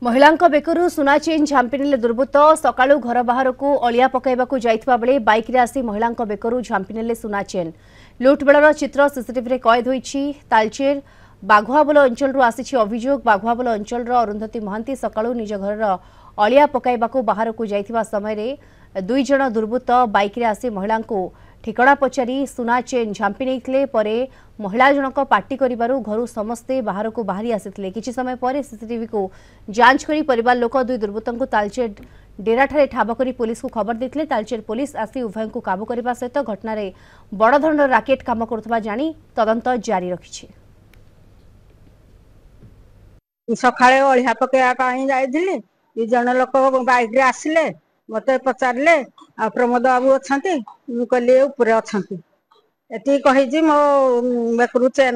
महिलांको बेकरू सुना चेन झांपिनेले दुर्बृत्त सकाळू घर बाहरकू अलिया पकाइबाकू जाइतबा बेले बाइक रे आसी महिलांको बेकरू झांपिनेले सुना चेन लुटबेलर चित्र सीसीटीवी रे कैद होईछि। तालचेर बाघुआबोल अंचल आसी अभियोग। बाघुआबोल अंचल अरुंधती महांती सकाळू निज घर अलिया पकाइबाकू बाहरकू जाइतबा समय रे दुई जण दुर्बृत्त बाइक रे आसी महिलांको ठिकଣା पचारि सुना चेन झांपी नहीं परे महिला जनक पार्टी करिबारु घरु समस्ते बाहर को बाहरी आसिथिले। किछि समय पर सीसीटीवी को जांच करी परिवार लोक दुई दुर्बृत्तों तालचेर डेरा ठारे ठाब करी पुलिस को खबर देथिले। तालचेर पुलिस आसी उभय को काबू करबा सहित घटना रे बड़ धरणर राकेट काम करुवा जानी तदंत जारी रखिछि। सकाळे ओळिया पकेया पाई जाइथिले इ जण लोक बाइक रे आसिले मत पचारे आ प्रमोद बाबू अच्छा कहली ऊपर अच्छा ये कही मो बेकरू चेन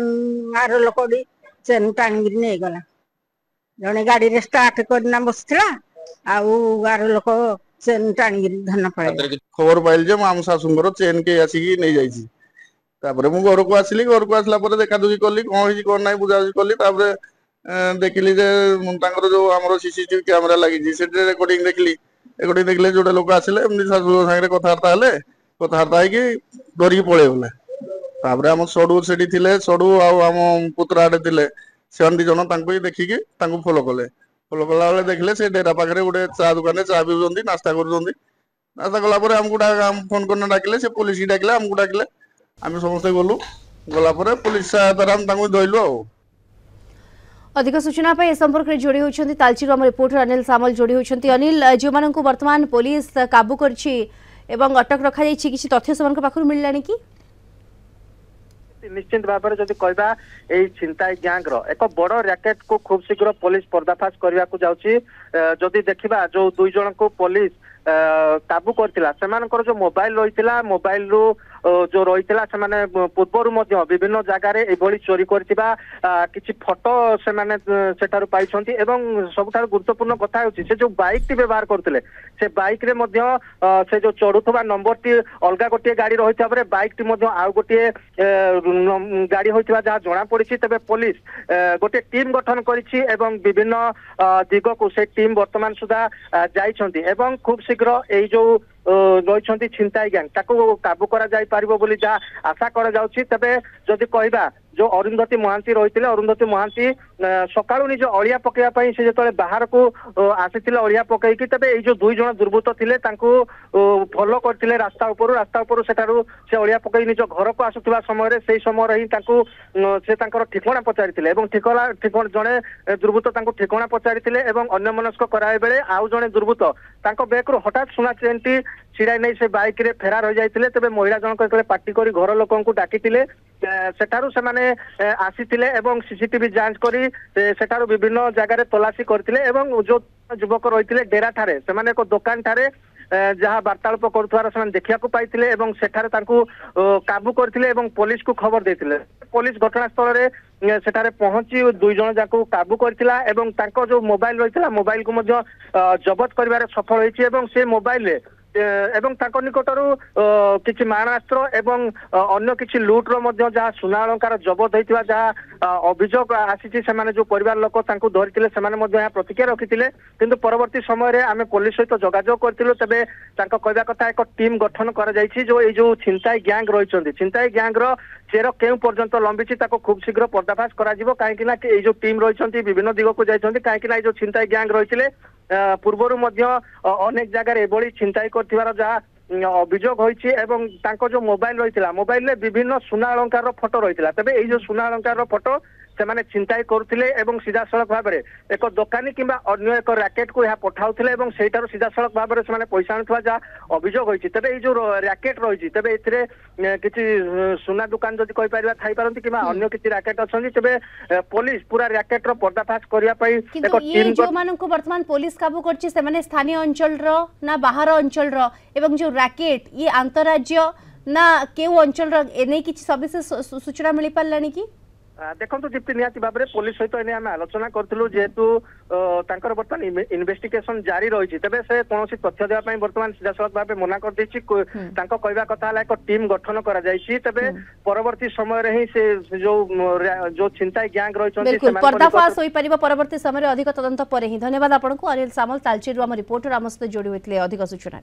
आर लोक चेन टाणी नहीं गला जड़े गाड़ी स्टार्ट करना बसला आर लोक चेन टाणी धन पड़े खबर पाइल जे आम शाशुर चेन के आसिक नहीं जापर मु घर को आसली घर को आसला देखा दुखी कली कौन कौन ना बुझाबुझी कली देखिली जो आम सीसीटीवी कैमेरा लगी रेकर्डिंग देखली रेकर्डिंग देखले जोड़े लोक आसिले शाशुर सागर कथबार्ता कथबार्ता धरिकी पलैले आम सड़ू से सड़ू आम पुतरा आड़े थे से दी जन देखिकी फॉलो कले फॉलो कला बेले देखले से डेरा पाखे गोटे चा दुकान चा पीऊँ नास्ता कर नास्ता कलापर आमको फोन करना डाकिले से पुलिस डाकिले आमको डाकिले आम समस्ते गलु गलापर पुलिस सहायतार आम धरलु आ। अधिक सूचना ए संपर्क में जोड़ी होती तालचेर आम रिपोर्टर अनिल सामल जोड़ी होती। अनिल जो मानक वर्तमान पुलिस काबू करछि एवं अटक रखा जाइछि किछि तथ्य से पाखु मिललानी कि निश्चित भाव में जब कहवा यही छिनताई गैंग एक बड़ रैकेट को खूब शीघ्र पुलिस पर्दाफाश करने को जाऊँगी। जदि देखा जो दुई जन को पुलिस काबू करथिला सेमानकर जो मोबाइल रही मोबाइल रु जो रही पूर्वर विभिन्न जगार एभली चोरी करथिबा किछि फोटो सेमाने सेठारु पाइछंती एवं सबुठारु गुरुत्वपूर्ण कथा होछि से जो बाइक टी व्यवहार करथिले से बाइक रे मध्य से जो चढ़ुथबा नंबर टी अलगा गोटे गाड़ी रही था बाइक टी मध्य आउ गोटे गाड़ी होइथिबा जहाँ जना पड़िछि। तबे पुलिस गोटे टीम गठन करिछि एवं विभिन्न दिग को से टीम वर्तमान सुधा जाइछंती एवं खूब शीघ्र एई जो रही छिनताई गैंग ताको काबू करा जाय पारिबो बोली जा आशा करा जाउछि। तबे जदि कहबा जो अरुंधती महांती रही अरुंधती महांती सकाळु निज अलिया पकेया पई से जतले बाहर को आसीथिले अलिया पकेकी तबे ए जो दुई जण दुर्बृत्त थिले तांको फॉलो करथिले रास्ता ऊपर सेठारु से अलिया पकेई निज घर को आसुथिबा समय रे सेही समय रही तांको से तांकर ठिकाना पचारिथिले एवं ठिकाना जणे दुर्बृत्त तांको ठिकाना पचारिथिले एवं अन्य मनस्क कराय बेले आउ जणे दुर्बृत्त तांको बेकरु हठात सुना चेनटी छिड़ाई नहीं से बाइक रे फेरार हो जाइथिले। तबे महिला जनक जेतले पार्टी करी घर लोकंकु डाकिथिले सेठारु सेमाने आसीथिले एवं सीसीटीवी जांच करी सेठारु विभिन्न जगार तलाशी करथिले एवं जो युवक रहिथिले डेरा ठारे सेमाने एक दुकान ठारे जहाँ वार्तालाप करुथार से देखा पाई एवं सेठारे तांकु काबू करथिले एवं पुलिस को खबर देथिले। पुलिस घटनास्थल रे सेठारे पहुंची दुई जन जाको काबू करथिला एवं तांको जो मोबाइल रहिथिला मोबाइल को मध्य जबत करिवारे सफल होइछि एवं से मोबाइल रे एवं तांको निकटरू किछि मारणास्त्र एवं अन्य किछि लूट रो मध्य जहाँ सुना अलंकार जबत होइतिबा जहाँ अभियोग आसीछि सेमाने जो परिवार लोक तांको धरिथिले सेमाने मध्य यहाँ प्रतिक्रिया रखिथिले किंतु परवर्ती समय रे आमे पुलिस सहित जोगाजोग करथिलु। तबे तांको कहबा कथा एक टीम गठन करा जाइछि जो ए जो छिनताई गैंग रहिछन्ती छिनताई गैंग रो चेर केउ पर्यंत लंबिछि ताको खूब शीघ्र पर्दाफाश करा जिवो काहेकि ना ए जो टीम रहिछन्ती विभिन्न दिग को जाइछन्ती काहेकि ना ए जो छिनताई गैंग रहिथिले पूर्वर अनेक जगार एभली छिनताई करथिबार जहाँ अभियोग होइछि एवं तांको जो मोबाइल रही मोबाइल रे विभिन्न सुना अलंकार फोटो रही तबे जो सुना अलंकार फोटो सेमाने छिनताई करुथिले एवं सीधासलख भाव में एक दुकानी किंबा अन्य एक रैकेट को यहाँ पठाउथिले एवं सेठारु सीधासलख भाव में सेमाने पैसा आनुथबा जहाँ अभियोग होइछि। तबे ए जो रैकेट रही तबे एथिरे किछि सुना दुकान जदि कहि परिबा थाई परंती किंबा अन्य किछि रैकेट अछन्ती तबे पुलिस पूरा रैकेट रो पर्दाफाश करिया पई एक टीम जो मानक वर्तमान पुलिस काबू करछि सेमाने स्थानीय अंचल रो ना बाहर अंचल रो एवं जो रैकेट ये अंतरराज्य ना केउ अंचल रो एने किछि सविशेष सूचना मिली पारलानी कि देखो दीप्ति निहाती भाव में पुलिस सहित आम आलोचना करूँ जेहेतु बर्तमान इन्वेस्टिगेशन जारी रही तेज से कौन तथ्य देवाई बर्तमान सीधासलख भाव मना कर कहवा कथा एक टीम गठन कर तेज परवर्ती समय ही से जो छिनताई गैंग रही पर्दाफाश हो पार परवर्ती समय अधिक तदंत पर ही धन्यवाद आपको अनिल सामल तालचेर आम रिपोर्टर आम सहित जोड़ी होते अधिक सूचना।